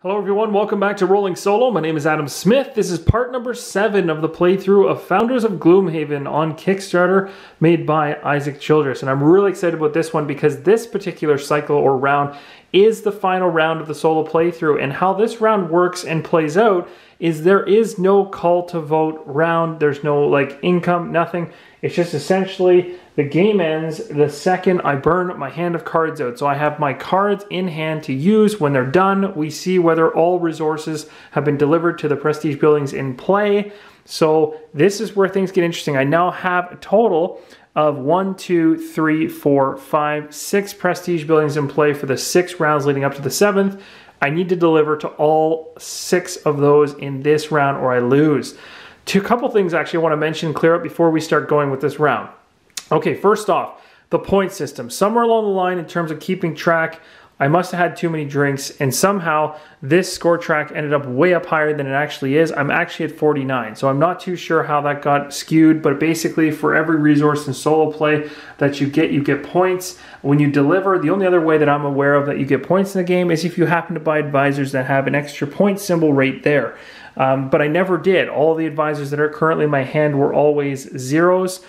Hello everyone, welcome back to Rolling Solo. My name is Adam Smith. This is part number 7 of the playthrough of Founders of Gloomhaven on Kickstarter, made by Isaac Childres. And I'm really excited about this one because this particular cycle or round is the final round of the solo playthrough. And how this round works and plays out is there is no call to vote round. There's no income, nothing. It's just essentially the game ends the second I burn my hand of cards out. So I have my cards in hand to use. When they're done, we see whether all resources have been delivered to the prestige buildings in play. So this is where things get interesting. I now have a total of 1, 2, 3, 4, 5, 6 prestige buildings in play for the 6 rounds leading up to the 7th. I need to deliver to all 6 of those in this round or I lose. A couple things actually I want to mention, clear up before we start going with this round. Okay, first off, the point system. Somewhere along the line in terms of keeping track, I must have had too many drinks and somehow this score track ended up way up higher than it actually is. I'm actually at 49, so I'm not too sure how that got skewed, but basically for every resource in solo play that you get points. When you deliver, the only other way that I'm aware of that you get points in the game is if you happen to buy advisors that have an extra point symbol right there. But I never did. All the advisors that are currently in my hand were always zeros.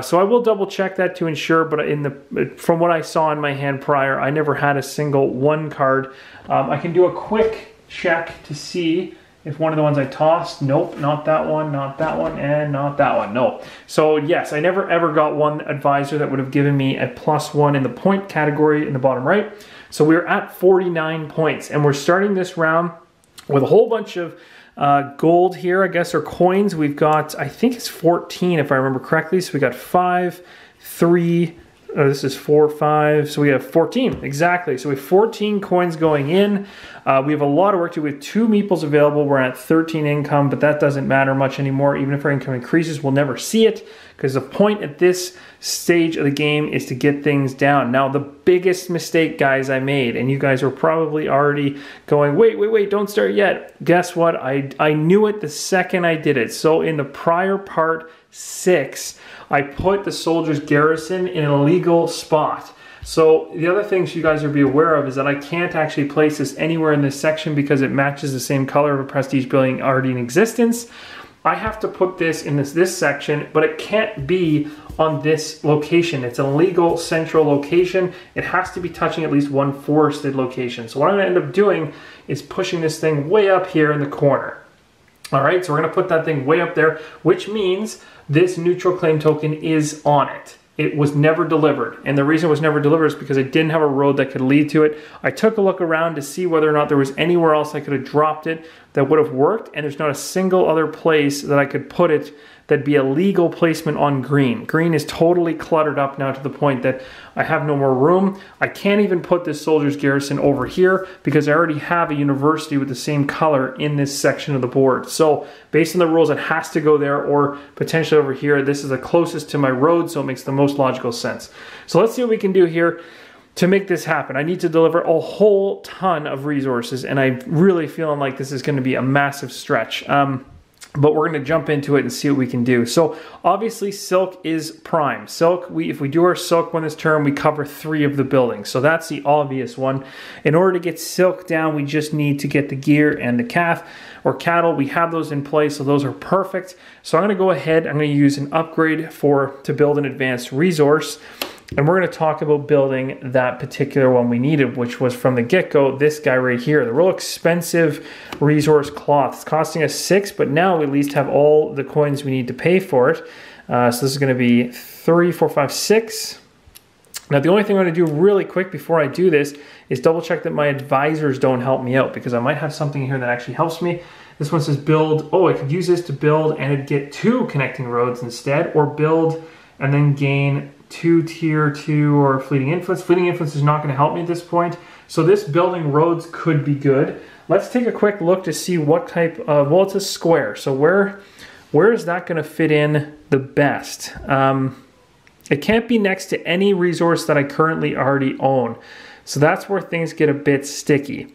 So I will double check that to ensure, but from what I saw in my hand prior, I never had a single 1 card. I can do a quick check to see if one of the ones I tossed, nope, not that one, not that one, and not that one, no. So yes, I never ever got one advisor that would have given me a +1 in the point category in the bottom right. So we're at 49 points, and we're starting this round with a whole bunch of gold here, I guess, or coins. We've got, I think it's 14 if I remember correctly. So we got 5, 3, this is 4, 5, so we have 14, exactly. So we have 14 coins going in. We have a lot of work to do. We have 2 meeples available. We're at 13 income, but that doesn't matter much anymore. Even if our income increases, we'll never see it because the point at this stage of the game is to get things down. Now, the biggest mistake, guys, I made, and you guys are probably already going, wait, don't start yet. Guess what? I knew it the second I did it. So in the prior part 6, I put the soldier's garrison in an illegal spot. So the other things you guys are be aware of is that I can't actually place this anywhere in this section because it matches the same color of a prestige building already in existence. I have to put this in this section, but it can't be on this location. It's a legal central location. It has to be touching at least one forested location. So what I'm going to end up doing is pushing this thing way up here in the corner. All right, so we're going to put that thing way up there, which means this neutral claim token is on it. It was never delivered, and the reason it was never delivered is because I didn't have a road that could lead to it. I took a look around to see whether or not there was anywhere else I could have dropped it that would have worked, and there's not a single other place that I could put it that'd be a legal placement on green. Green is totally cluttered up now to the point that I have no more room. I can't even put this soldier's garrison over here because I already have a university with the same color in this section of the board. So based on the rules, it has to go there or potentially over here. This is the closest to my road, so it makes the most logical sense. So let's see what we can do here to make this happen. I need to deliver a whole ton of resources, and I'm really feeling like this is going to be a massive stretch. But we're going to jump into it and see what we can do. So obviously silk is prime. Silk, if we do our silk one this turn, we cover 3 of the buildings. So that's the obvious one. In order to get silk down, we just need to get the gear and the calf or cattle. We have those in place, so those are perfect. So I'm going to go ahead, I'm going to use an upgrade to build an advanced resource. And we're going to talk about building that particular one we needed, which was from the get-go, this guy right here, the real expensive resource cloth. It's costing us 6, but now we at least have all the coins we need to pay for it. So this is going to be 3, 4, 5, 6. Now the only thing I'm going to do really quick before I do this is double check that my advisors don't help me out because I might have something here that actually helps me. This one says build, oh, I could use this to build and it'd get 2 connecting roads instead, or build and then gain 2 tier 2 or fleeting influence. Fleeting influence is not going to help me at this point. So this building roads could be good. Let's take a quick look to see what type of, well, it's a square. So where is that going to fit in the best? It can't be next to any resource that I currently already own. So that's where things get a bit sticky.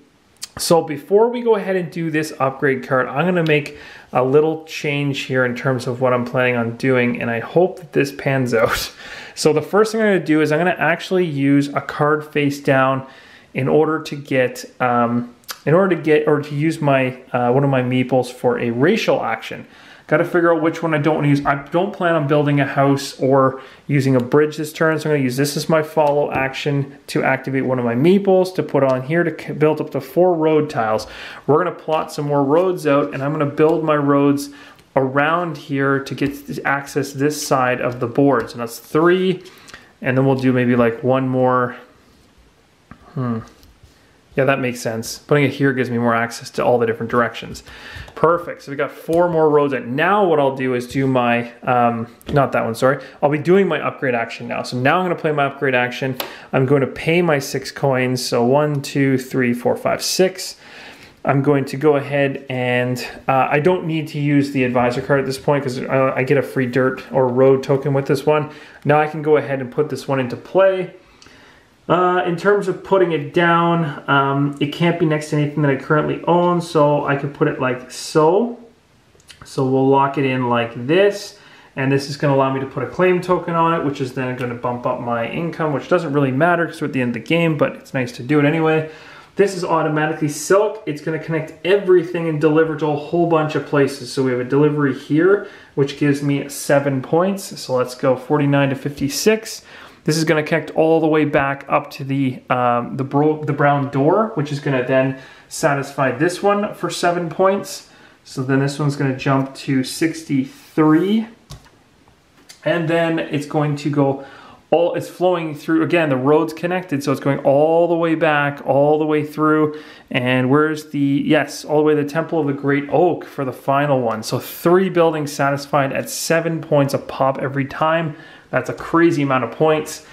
So before we go ahead and do this upgrade card, I'm going to make a little change here in terms of what I'm planning on doing, and I hope that this pans out. So the first thing I'm going to do is I'm going to actually use a card face down in order to get in order to get, or to use my one of my meeples for a racial action. Got to figure out which one I don't want to use. I don't plan on building a house or using a bridge this turn, so I'm going to use this as my follow action to activate one of my meeples to put on here to build up to 4 road tiles. We're going to plot some more roads out, and I'm going to build my roads around here to get to access this side of the board. So that's 3, and then we'll do maybe like one more. Yeah, that makes sense. Putting it here gives me more access to all the different directions. Perfect. So we got 4 more roads. And now what I'll do is do my, not that one, sorry. I'll be doing my upgrade action now. So now I'm going to play my upgrade action. I'm going to pay my 6 coins. So 1, 2, 3, 4, 5, 6. I'm going to go ahead and I don't need to use the advisor card at this point because I get a free dirt or road token with this one. Now I can go ahead and put this one into play. In terms of putting it down, it can't be next to anything that I currently own, so I could put it like so. So we'll lock it in like this, and this is going to allow me to put a claim token on it, which is then going to bump up my income, which doesn't really matter because we're at the end of the game, but it's nice to do it anyway. This is automatically silk. It's going to connect everything and deliver to a whole bunch of places. So we have a delivery here, which gives me 7 points. So let's go 49 to 56. This is going to connect all the way back up to the brown door, which is going to then satisfy this one for 7 points. So then this one's going to jump to 63. And then it's going to go, it's flowing through, again, the road's connected, so it's going all the way back, all the way through. And where's the, yes, all the way to the Temple of the Great Oak for the final one. So 3 buildings satisfied at 7 points a pop every time. That's a crazy amount of points.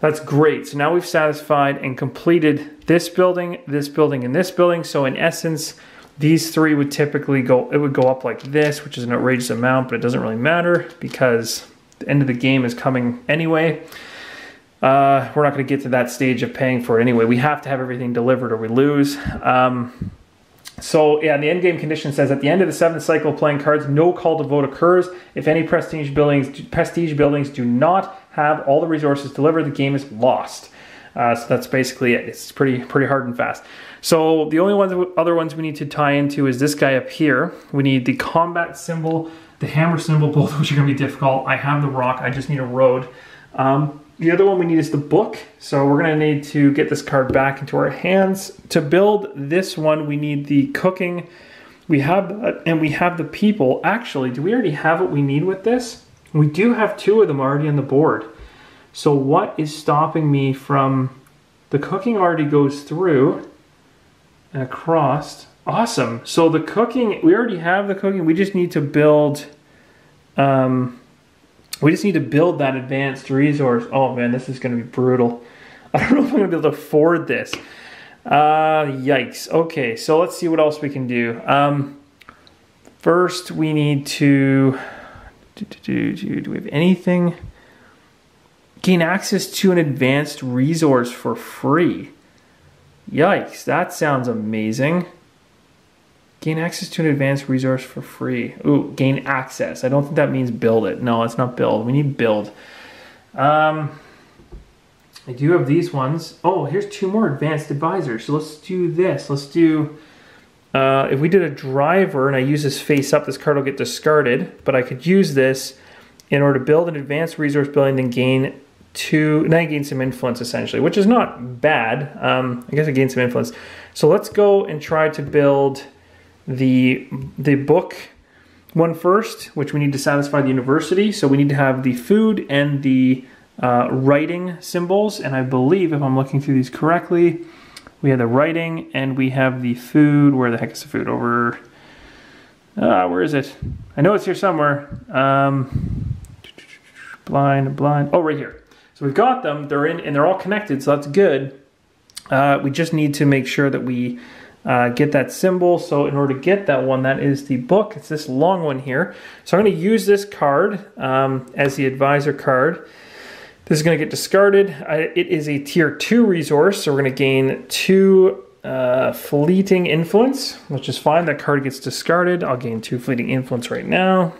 That's great. So now we've satisfied and completed this building, and this building. So in essence, these 3 would typically go, it would go up like this, which is an outrageous amount, but it doesn't really matter because the end of the game is coming anyway. We're not going to get to that stage of paying for it anyway. We have to have everything delivered or we lose. So yeah, the end game condition says at the end of the 7th cycle of playing cards, no call to vote occurs. If any prestige buildings do not have all the resources delivered, the game is lost. So that's basically it. It's pretty hard and fast. So the only other ones we need to tie into is this guy up here. We need the combat symbol, the hammer symbol, both of which are going to be difficult. I have the rock. I just need a road. The other one we need is the book. So we're going to need to get this card back into our hands. To build this one, we need the cooking. We have that, and we have the people. Actually, do we already have what we need with this? We do have 2 of them already on the board. So what is stopping me from... The cooking already goes through and across. Awesome. So the cooking, we already have the cooking. We just need to build... We just need to build that advanced resource. Oh man, this is going to be brutal. I don't know if I'm going to be able to afford this. Yikes. Okay, so let's see what else we can do. First, we need to... Do we have anything? Gain access to an advanced resource for free. Yikes, that sounds amazing. Gain access to an advanced resource for free. Ooh, gain access. I don't think that means build it. No, it's not build. We need build. I do have these ones. Oh, here's 2 more advanced advisors. So let's do this. Let's do... if we did a driver and I use this face up, this card will get discarded. But I could use this in order to build an advanced resource building, then gain some influence essentially, which is not bad. I guess I gained some influence. So let's go and try to build the book one first, which we need to satisfy the university. So we need to have the food and the writing symbols. And I believe, if I'm looking through these correctly, we have the writing and we have the food. Where the heck is the food? Over... where is it? I know it's here somewhere. Blind. Oh, right here. So we've got them. They're in and they're all connected, so that's good. We just need to make sure that we get that symbol. So in order to get that one, that is the book. It's this long one here. So I'm going to use this card as the advisor card. This is going to get discarded. It is a tier 2 resource, so we're going to gain 2 fleeting influence, which is fine. That card gets discarded. I'll gain 2 fleeting influence right now.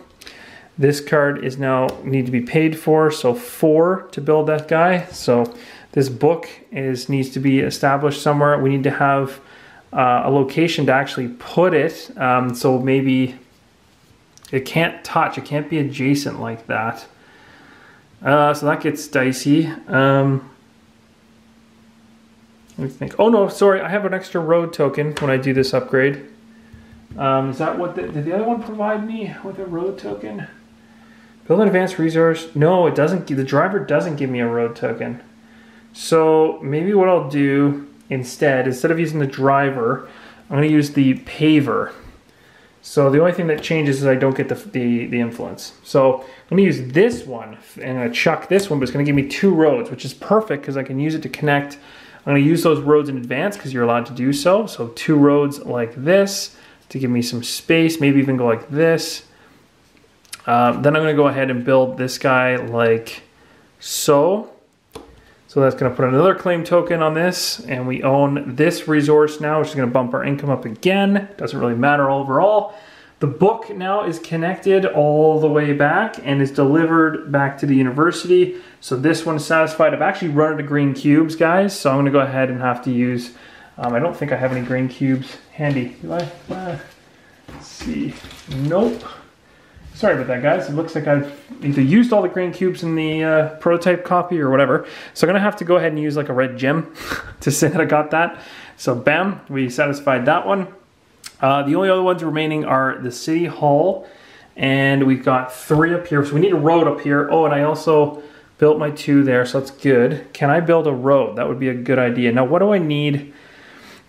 This card is now need to be paid for, so 4 to build that guy. So this book needs to be established somewhere. We need to have a location to actually put it. So maybe it can't touch, it can't be adjacent like that. So that gets dicey. Let me think. Oh no, sorry, I have an extra road token when I do this upgrade. Is that what did the other one provide me with a road token? Build an advanced resource. No, it doesn't. The driver doesn't give me a road token. So maybe what I'll do instead of using the driver, I'm going to use the paver. So the only thing that changes is I don't get the influence. So I'm going to use this one, and I'm going to chuck this one, but it's going to give me 2 roads, which is perfect because I can use it to connect. I'm going to use those roads in advance because you're allowed to do so. So 2 roads like this to give me some space, maybe even go like this. Then I'm going to go ahead and build this guy like so. So that's going to put another claim token on this, and we own this resource now, which is going to bump our income up again. Doesn't really matter overall. The book now is connected all the way back and is delivered back to the university. So this one's satisfied. I've actually run out of green cubes, guys, so I'm going to go ahead and have to use... I don't think I have any green cubes handy. Do I? Let's see. Nope. Sorry about that, guys. It looks like I've either used all the green cubes in the prototype copy or whatever. So I'm going to have to go ahead and use like a red gem to say that I got that. So bam, we satisfied that one. The only other ones remaining are the City Hall, and we've got 3 up here. So we need a road up here. Oh, and I also built my 2 there, so that's good. Can I build a road? That would be a good idea. Now, what do I need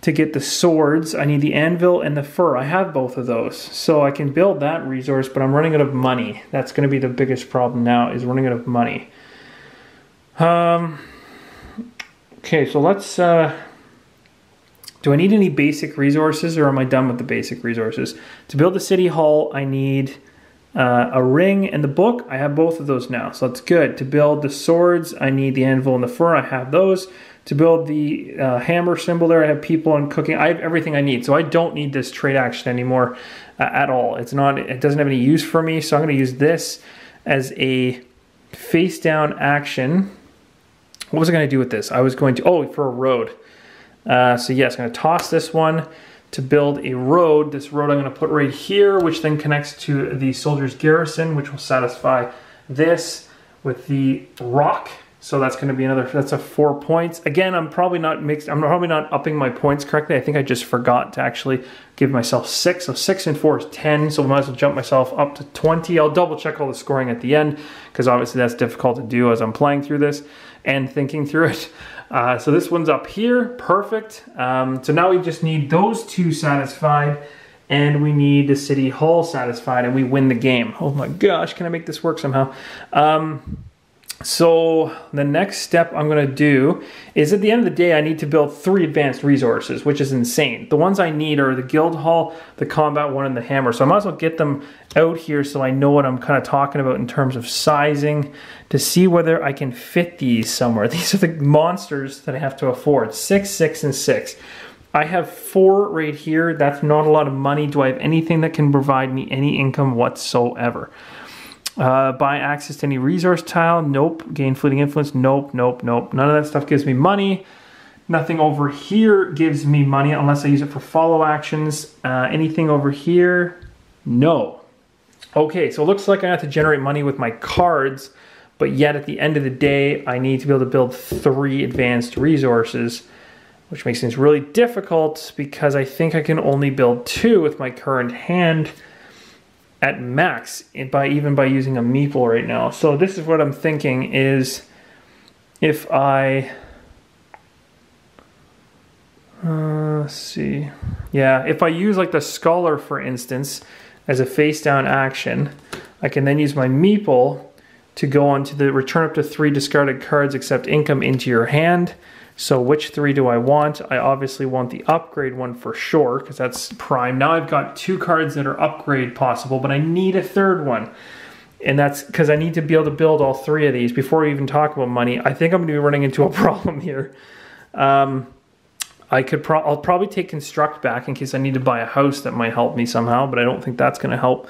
to get the swords? I need the anvil and the fur. I have both of those. So I can build that resource, but I'm running out of money. That's going to be the biggest problem now, is running out of money. Okay, so let's... do I need any basic resources, or am I done with the basic resources? To build the City Hall, I need a ring and the book. I have both of those now, so that's good. To build the swords, I need the anvil and the fur. I have those. To build the hammer symbol there, I have people and cooking. I have everything I need, so I don't need this trade action anymore at all. It doesn't have any use for me, so I'm going to use this as a face down action. What was I going to do with this? I was going to, for a road. So yes, I'm going to toss this one to build a road. This road I'm going to put right here, which then connects to the soldier's garrison, which will satisfy this with the rock. So that's going to be that's a 4 points. Again, I'm probably not upping my points correctly. I think I just forgot to actually give myself 6. So 6 and 4 is 10. So I might as well jump myself up to 20. I'll double check all the scoring at the end, because obviously that's difficult to do as I'm playing through this and thinking through it. So this one's up here, perfect. So now we just need those 2 satisfied, and we need the City Hall satisfied, and we win the game. Oh my gosh, can I make this work somehow? So the next step I'm going to do is, at the end of the day, I need to build 3 advanced resources, which is insane. The ones I need are the Guild Hall, the Combat one, and the Hammer. So I might as well get them out here so I know what I'm kind of talking about in terms of sizing, to see whether I can fit these somewhere. These are the monsters that I have to afford. 6, 6, and 6. I have 4 right here. That's not a lot of money. Do I have anything that can provide me any income whatsoever? Buy access to any resource tile? Nope. Gain fleeting influence? Nope, nope, nope. None of that stuff gives me money. Nothing over here gives me money unless I use it for follow actions. Anything over here? No. Okay, so it looks like I have to generate money with my cards, but yet at the end of the day, I need to be able to build 3 advanced resources, which makes things really difficult because I think I can only build 2 with my current hand at max, even by using a meeple right now. So this is what I'm thinking is, if I let's see, yeah, if I use like the Scholar, for instance, as a face down action, I can then use my meeple to go on to the return up to 3 discarded cards except income into your hand. So which 3 do I want? I obviously want the upgrade one for sure, because that's prime. Now I've got 2 cards that are upgrade possible, but I need a 3rd one. And that's because I need to be able to build all 3 of these before we even talk about money. I think I'm going to be running into a problem here. I'll probably take Construct back in case I need to buy a house that might help me somehow, but I don't think that's going to help.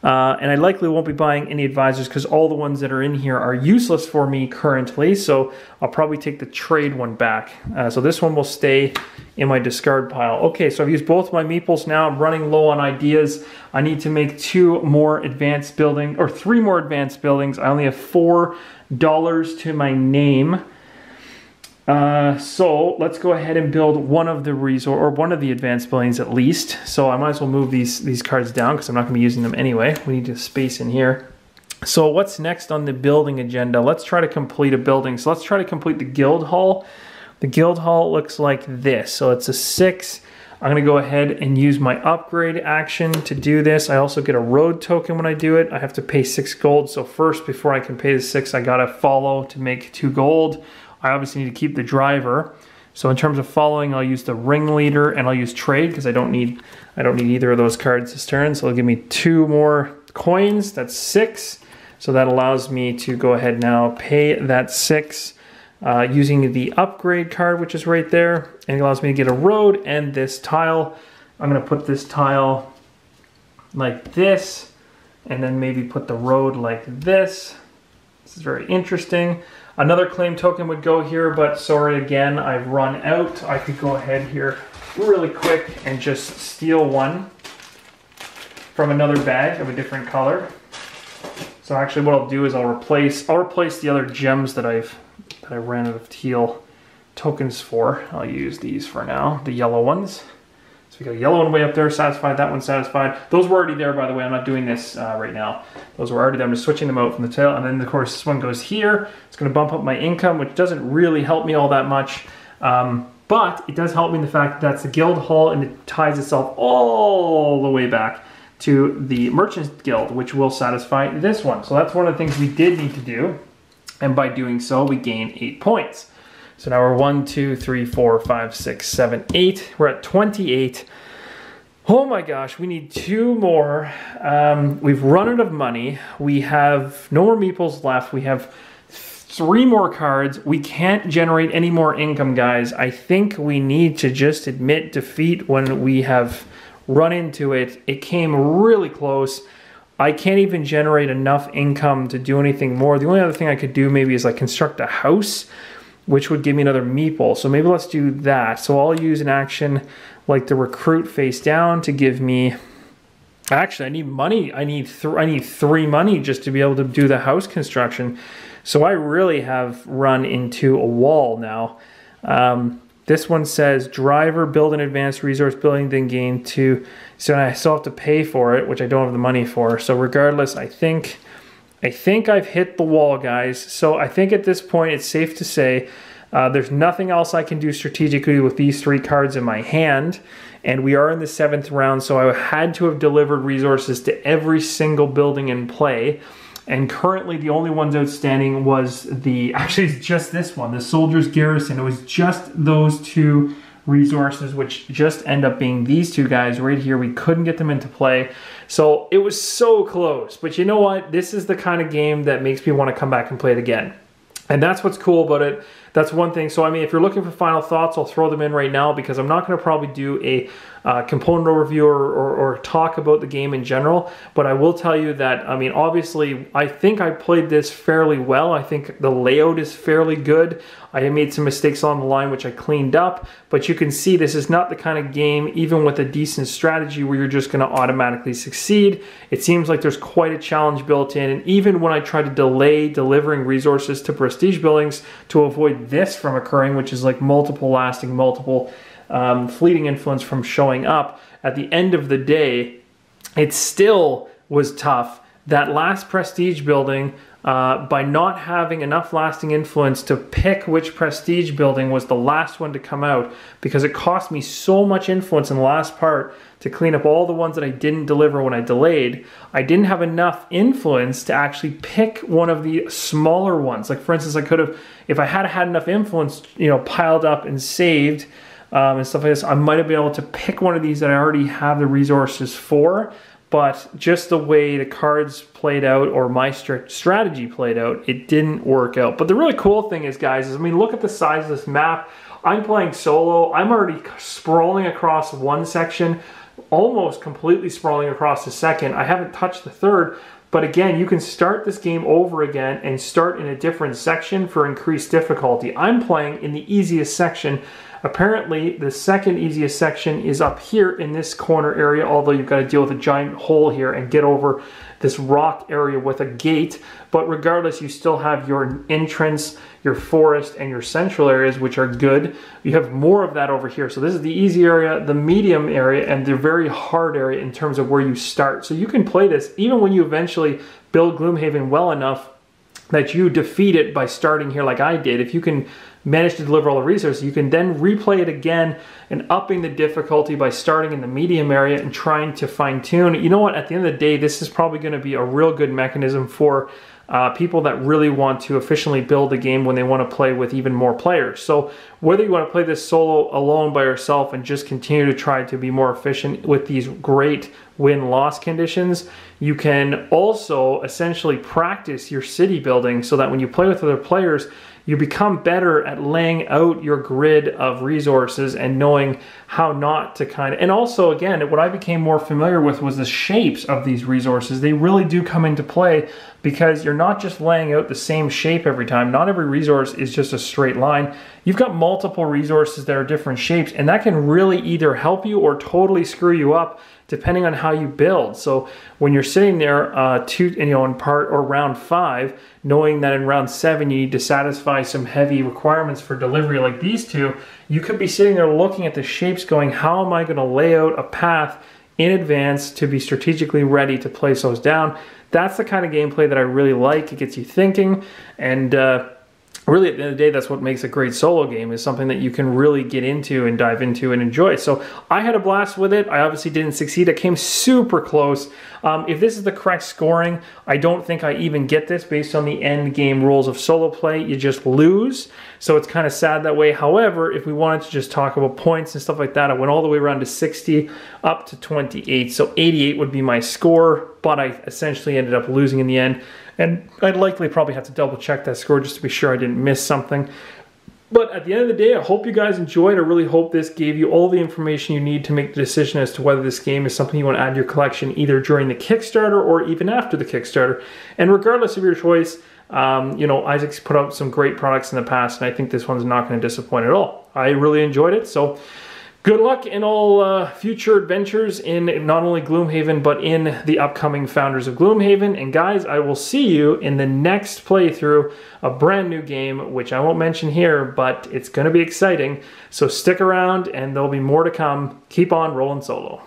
And I likely won't be buying any advisors because all the ones that are in here are useless for me currently. So I'll probably take the trade one back. So this one will stay in my discard pile. Okay, so I've used both my meeples now. I'm running low on ideas. I need to make 2 more advanced buildings, or 3 more advanced buildings. I only have $4 to my name. So let's go ahead and build one of the one of the advanced buildings at least. So I might as well move these cards down because I'm not going to be using them anyway. We need to space in here. So what's next on the building agenda? Let's try to complete a building. So let's try to complete the guild hall. The guild hall looks like this. So it's a 6. I'm going to go ahead and use my upgrade action to do this. I also get a road token when I do it. I have to pay 6 gold. So first, before I can pay the 6, I got to follow to make 2 gold. I obviously need to keep the driver. So in terms of following, I'll use the ringleader and I'll use trade because I don't need either of those cards this turn. So it'll give me 2 more coins. That's 6. So that allows me to go ahead now, pay that 6 using the upgrade card, which is right there. And it allows me to get a road and this tile. I'm going to put this tile like this and then maybe put the road like this. This is very interesting. Another claim token would go here, but sorry again, I've run out. I could go ahead here really quick and just steal one from another bag of a different color. So actually what I'll do is I'll replace the other gems that I ran out of teal tokens for. I'll use these for now, the yellow ones. So we got a yellow one way up there, satisfied, that one satisfied. Those were already there, by the way. I'm not doing this right now. Those were already there. I'm just switching them out from the tail. And then, of course, this one goes here. It's going to bump up my income, which doesn't really help me all that much. But it does help me in the fact that that's the guild hall, and it ties itself all the way back to the Merchants Guild, which will satisfy this one. So that's one of the things we did need to do. And by doing so, we gain 8 points. So now we're 1, 2, 3, 4, 5, 6, 7, 8. We're at 28. Oh my gosh, we need 2 more. We've run out of money. We have no more meeples left. We have 3 more cards. We can't generate any more income, guys. I think we need to just admit defeat when we have run into it. It came really close. I can't even generate enough income to do anything more. The only other thing I could do maybe is like construct a house, which would give me another meeple. So maybe let's do that. So I'll use an action like the recruit face down to give me, actually I need money. I need 3 money just to be able to do the house construction. So I really have run into a wall now. This one says driver, build an advanced resource building, then gain 2. So I still have to pay for it, which I don't have the money for. So regardless, I think I've hit the wall, guys. So I think at this point it's safe to say there's nothing else I can do strategically with these 3 cards in my hand. And we are in the 7th round, so I had to have delivered resources to every single building in play. And currently the only ones outstanding was actually it's just this one, the Soldier's Garrison. It was just those 2 resources, which just end up being these 2 guys right here. We couldn't get them into play. So it was so close. But you know what? This is the kind of game that makes me want to come back and play it again. And that's what's cool about it. That's one thing. So I mean, if you're looking for final thoughts, I'll throw them in right now because I'm not going to probably do a component overview or talk about the game in general. But I will tell you that, I mean, obviously, I think I played this fairly well. I think the layout is fairly good. I made some mistakes along the line, which I cleaned up. But you can see this is not the kind of game, even with a decent strategy, where you're just going to automatically succeed. It seems like there's quite a challenge built in. And even when I try to delay delivering resources to prestige buildings to avoid this from occurring, which is like multiple fleeting influence from showing up, at the end of the day, it still was tough. That last prestige building, by not having enough lasting influence to pick which prestige building was the last one to come out, because it cost me so much influence in the last part to clean up all the ones that I didn't deliver when I delayed. I didn't have enough influence to actually pick one of the smaller ones. Like for instance, I could have, if I had had enough influence, you know, piled up and saved and stuff like this, I might have been able to pick one of these that I already have the resources for. But just the way the cards played out, or my strategy played out, it didn't work out. But the really cool thing is, guys, I mean, look at the size of this map. I'm playing solo. I'm already sprawling across one section. almost completely sprawling across the second. I haven't touched the third, but again, you can start this game over again and start in a different section for increased difficulty. I'm playing in the easiest section. Apparently, the second easiest section is up here in this corner area, although you've got to deal with a giant hole here and get over this rock area with a gate. But regardless, you still have your entrance, your forest, and your central areas, which are good. You have more of that over here. So this is the easy area, the medium area, and the very hard area in terms of where you start. So you can play this even when you eventually build Gloomhaven well enough that you defeat it by starting here like I did. If you can manage to deliver all the resources, you can then replay it again and upping the difficulty by starting in the medium area and trying to fine tune. You know what, at the end of the day, this is probably going to be a real good mechanism for people that really want to efficiently build a game when they want to play with even more players. So whether you want to play this solo alone by yourself and just continue to try to be more efficient with these great win-loss conditions, you can also essentially practice your city building so that when you play with other players, you become better at laying out your grid of resources and knowing how not to and also, again, what I became more familiar with was the shapes of these resources. They really do come into play because you're not just laying out the same shape every time. Not every resource is just a straight line. You've got multiple resources that are different shapes, and that can really either help you or totally screw you up depending on how you build. So when you're sitting there in part or round 5, knowing that in round 7 you need to satisfy some heavy requirements for delivery like these two, you could be sitting there looking at the shapes going, how am I going to lay out a path in advance to be strategically ready to place those down? That's the kind of gameplay that I really like. It gets you thinking, and really, at the end of the day, that's what makes a great solo game, is something that you can really get into and dive into and enjoy. So I had a blast with it. I obviously didn't succeed. I came super close. If this is the correct scoring, I don't think I even get this based on the end game rules of solo play. You just lose. So it's kind of sad that way. However, if we wanted to just talk about points and stuff like that, I went all the way around to 60 up to 28. So 88 would be my score, but I essentially ended up losing in the end. And I'd likely probably have to double check that score just to be sure I didn't miss something. But at the end of the day, I hope you guys enjoyed. I really hope this gave you all the information you need to make the decision as to whether this game is something you want to add to your collection either during the Kickstarter or even after the Kickstarter. And regardless of your choice, you know, Isaac's put out some great products in the past, and I think this one's not going to disappoint at all. I really enjoyed it, so good luck in all future adventures in not only Gloomhaven, but in the upcoming Founders of Gloomhaven. And guys, I will see you in the next playthrough, a brand new game, which I won't mention here, but it's going to be exciting. So stick around, and there'll be more to come. Keep on rolling solo.